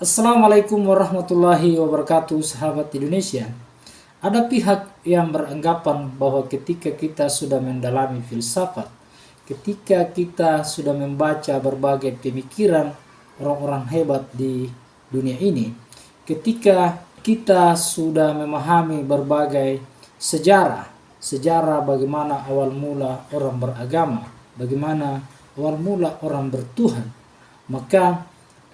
Assalamualaikum warahmatullahi wabarakatuh, sahabat Indonesia. Ada pihak yang beranggapan bahwa ketika kita sudah mendalami filsafat, ketika kita sudah membaca berbagai pemikiran orang-orang hebat di dunia ini, ketika kita sudah memahami berbagai sejarah bagaimana awal mula orang beragama, bagaimana awal mula orang bertuhan, maka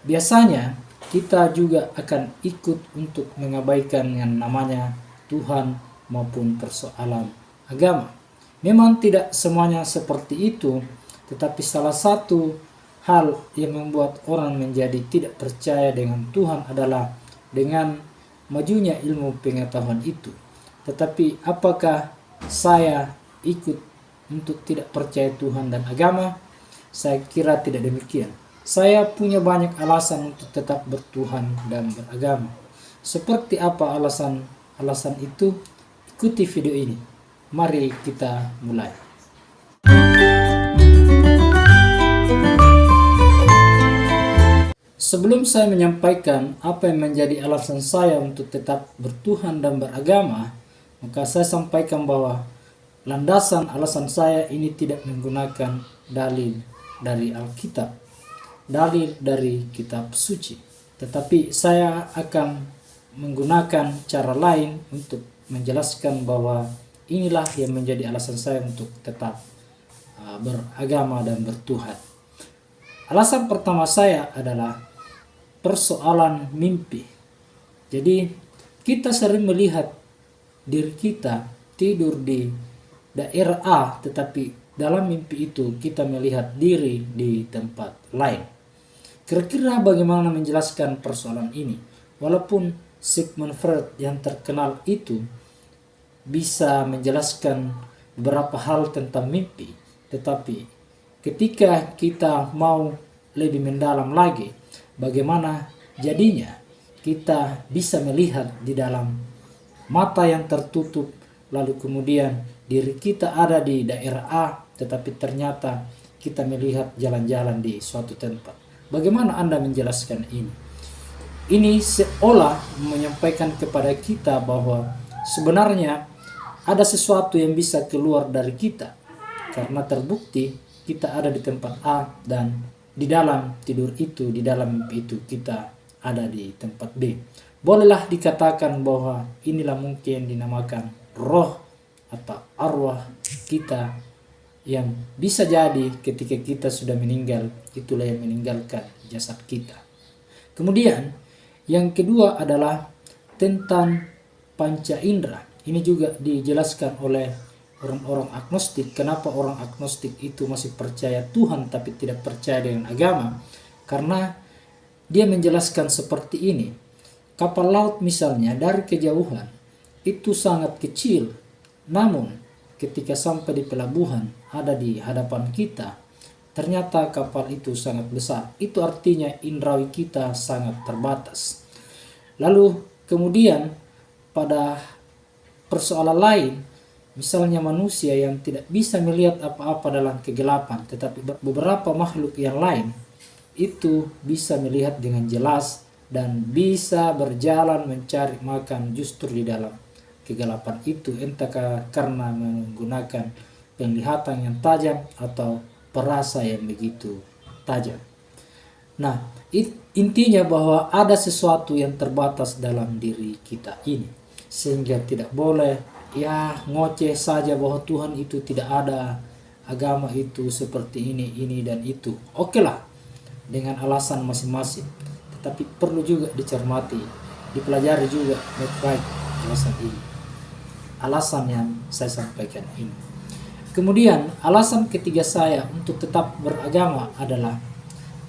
biasanya kita juga akan ikut untuk mengabaikan yang namanya Tuhan maupun persoalan agama. Memang tidak semuanya seperti itu, tetapi salah satu hal yang membuat orang menjadi tidak percaya dengan Tuhan adalah dengan majunya ilmu pengetahuan itu. Tetapi apakah saya ikut untuk tidak percaya Tuhan dan agama? Saya kira tidak demikian. Saya punya banyak alasan untuk tetap bertuhan dan beragama. Seperti apa alasan itu? Ikuti video ini. Mari kita mulai. Sebelum saya menyampaikan apa yang menjadi alasan saya untuk tetap bertuhan dan beragama, maka saya sampaikan bahwa landasan alasan saya ini tidak menggunakan dalil dari Alkitab, dalil dari kitab suci, tetapi saya akan menggunakan cara lain untuk menjelaskan bahwa inilah yang menjadi alasan saya untuk tetap beragama dan bertuhan. Alasan pertama saya adalah persoalan mimpi. Jadi kita sering melihat diri kita tidur di daerah A, tetapi dalam mimpi itu kita melihat diri di tempat lain. Kira-kira bagaimana menjelaskan persoalan ini? Walaupun Sigmund Freud yang terkenal itu bisa menjelaskan beberapa hal tentang mimpi, tetapi ketika kita mau lebih mendalam lagi, bagaimana jadinya kita bisa melihat di dalam mata yang tertutup, lalu kemudian diri kita ada di daerah A, tetapi ternyata kita melihat jalan-jalan di suatu tempat. Bagaimana Anda menjelaskan ini? Ini seolah menyampaikan kepada kita bahwa sebenarnya ada sesuatu yang bisa keluar dari kita, karena terbukti kita ada di tempat A dan di dalam tidur itu, di dalam mimpi itu kita ada di tempat B. Bolehlah dikatakan bahwa inilah mungkin dinamakan roh atau arwah kita, yang bisa jadi ketika kita sudah meninggal, itulah yang meninggalkan jasad kita. Kemudian yang kedua adalah tentang panca indera. Ini juga dijelaskan oleh orang-orang agnostik. Kenapa orang agnostik itu masih percaya Tuhan tapi tidak percaya dengan agama? Karena dia menjelaskan seperti ini. Kapal laut misalnya dari kejauhan itu sangat kecil, namun ketika sampai di pelabuhan ada di hadapan kita, ternyata kapal itu sangat besar. Itu artinya indrawi kita sangat terbatas. Lalu kemudian pada persoalan lain, misalnya manusia yang tidak bisa melihat apa-apa dalam kegelapan, tetapi beberapa makhluk yang lain itu bisa melihat dengan jelas dan bisa berjalan mencari makan justru di dalam kegelapan itu, entah karena menggunakan penglihatan yang tajam atau perasa yang begitu tajam. Nah, intinya bahwa ada sesuatu yang terbatas dalam diri kita ini, sehingga tidak boleh ngoceh saja bahwa Tuhan itu tidak ada, agama itu seperti ini dan itu. Oke lah, dengan alasan masing-masing, tetapi perlu juga dicermati, dipelajari juga baik-baik alasan ini. Alasan yang saya sampaikan ini. Kemudian alasan ketiga saya untuk tetap beragama adalah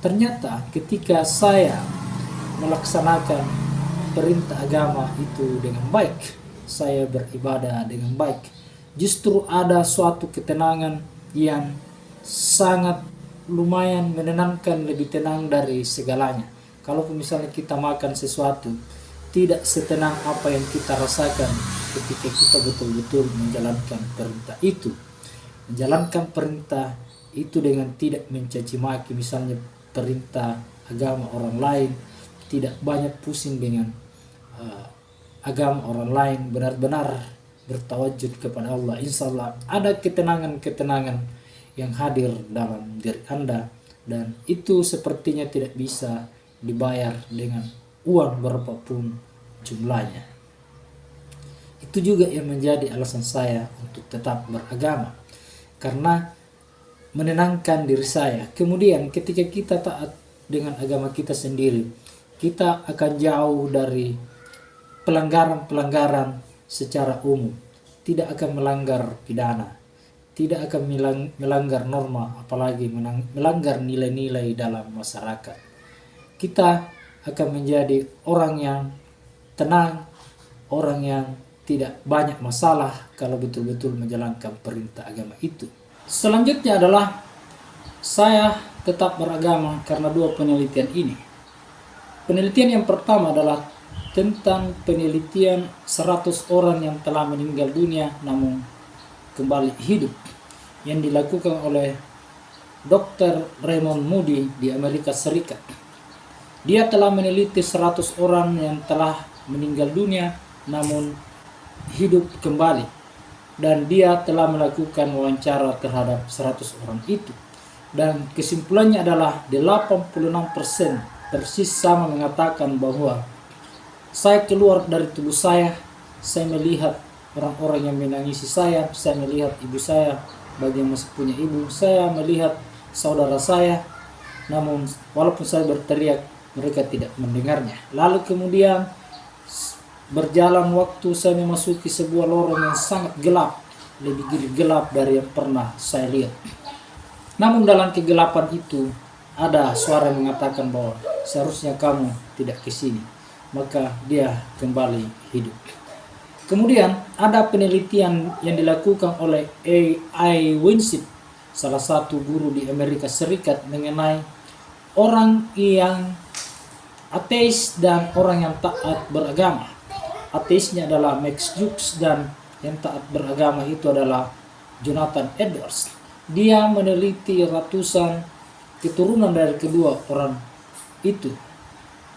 ternyata ketika saya melaksanakan perintah agama itu dengan baik, saya beribadah dengan baik, justru ada suatu ketenangan yang sangat lumayan menenangkan, lebih tenang dari segalanya. Kalau misalnya kita makan sesuatu, tidak setenang apa yang kita rasakan ketika kita betul-betul menjalankan perintah itu. Menjalankan perintah itu dengan tidak mencaci maki, misalnya perintah agama orang lain, tidak banyak pusing dengan agama orang lain, benar-benar bertawajud kepada Allah. Insya Allah ada ketenangan-ketenangan yang hadir dalam diri Anda, dan itu sepertinya tidak bisa dibayar dengan uang berapapun jumlahnya. Itu juga yang menjadi alasan saya untuk tetap beragama, karena menenangkan diri saya. Kemudian ketika kita taat dengan agama kita sendiri, kita akan jauh dari pelanggaran-pelanggaran secara umum. Tidak akan melanggar pidana, tidak akan melanggar norma, apalagi melanggar nilai-nilai dalam masyarakat. Kita akan menjadi orang yang tenang, orang yang tidak banyak masalah kalau betul-betul menjalankan perintah agama itu. Selanjutnya adalah saya tetap beragama karena dua penelitian ini. Penelitian yang pertama adalah tentang penelitian 100 orang yang telah meninggal dunia namun kembali hidup, yang dilakukan oleh Dr. Raymond Moody di Amerika Serikat. Dia telah meneliti 100 orang yang telah meninggal dunia namun hidup kembali, dan dia telah melakukan wawancara terhadap 100 orang itu, dan kesimpulannya adalah 86% persis sama mengatakan bahwa saya keluar dari tubuh saya melihat orang-orang yang menangisi saya melihat ibu saya bagi yang masih punya ibu, saya melihat saudara saya, namun walaupun saya berteriak mereka tidak mendengarnya. Lalu kemudian berjalan waktu, saya memasuki sebuah lorong yang sangat gelap, lebih gelap dari yang pernah saya lihat. Namun dalam kegelapan itu ada suara yang mengatakan bahwa seharusnya kamu tidak ke sini. Maka dia kembali hidup. Kemudian ada penelitian yang dilakukan oleh A.I. Winsip, salah satu guru di Amerika Serikat, mengenai orang yang ateis dan orang yang taat beragama. Ateisnya adalah Max Jukes dan yang taat beragama itu adalah Jonathan Edwards. Dia meneliti ratusan keturunan dari kedua orang itu.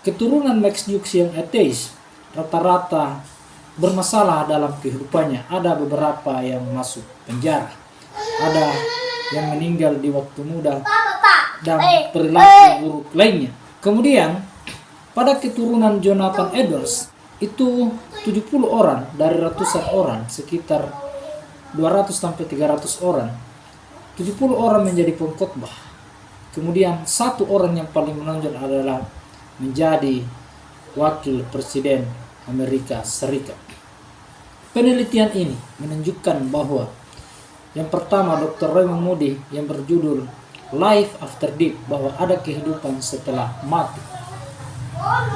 Keturunan Max Jukes yang ateis rata-rata bermasalah dalam kehidupannya. Ada beberapa yang masuk penjara, ada yang meninggal di waktu muda, dan perilaku buruk lainnya. Kemudian pada keturunan Jonathan Edwards itu 70 orang dari ratusan orang, sekitar 200 sampai 300 orang. 70 orang menjadi pengkhotbah. Kemudian satu orang yang paling menonjol adalah menjadi wakil presiden Amerika Serikat. Penelitian ini menunjukkan bahwa yang pertama, Dr. Raymond Moody, yang berjudul Life After Death, bahwa ada kehidupan setelah mati,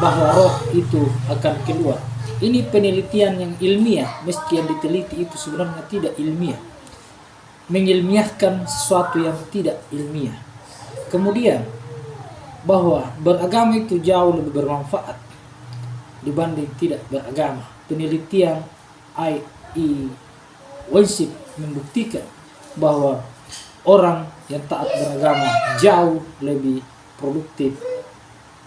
bahwa roh itu akan keluar. Ini penelitian yang ilmiah, meski yang diteliti itu sebenarnya tidak ilmiah, mengilmiahkan sesuatu yang tidak ilmiah. Kemudian bahwa beragama itu jauh lebih bermanfaat dibanding tidak beragama. Penelitian I.E. Winsip membuktikan bahwa orang yang taat beragama jauh lebih produktif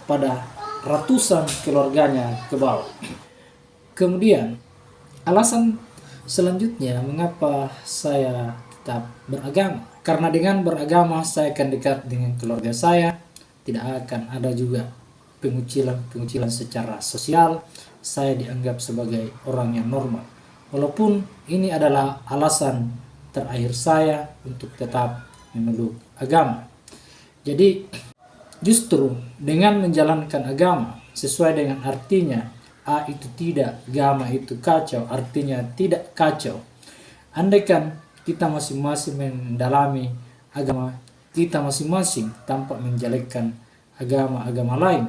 pada ratusan keluarganya ke bawah. Kemudian alasan selanjutnya mengapa saya tetap beragama, karena dengan beragama saya akan dekat dengan keluarga saya. Tidak akan ada juga pengucilan secara sosial. Saya dianggap sebagai orang yang normal. Walaupun ini adalah alasan terakhir saya untuk tetap memeluk agama. Jadi justru dengan menjalankan agama sesuai dengan artinya, A itu tidak, agama itu kacau, artinya tidak kacau. Andaikan kita masing-masing mendalami agama kita masing-masing tanpa menjelekkan agama-agama lain,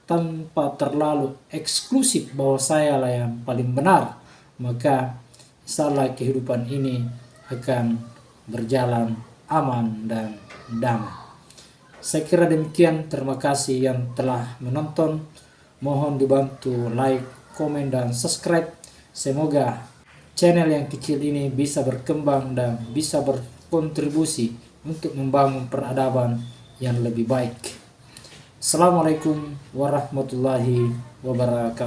tanpa terlalu eksklusif bahwa saya lah yang paling benar, maka insyaallah kehidupan ini akan berjalan aman dan damai. Saya kira demikian. Terima kasih yang telah menonton. Mohon dibantu like, komen, dan subscribe. Semoga channel yang kecil ini bisa berkembang dan bisa berkontribusi untuk membangun peradaban yang lebih baik. Assalamualaikum warahmatullahi wabarakatuh.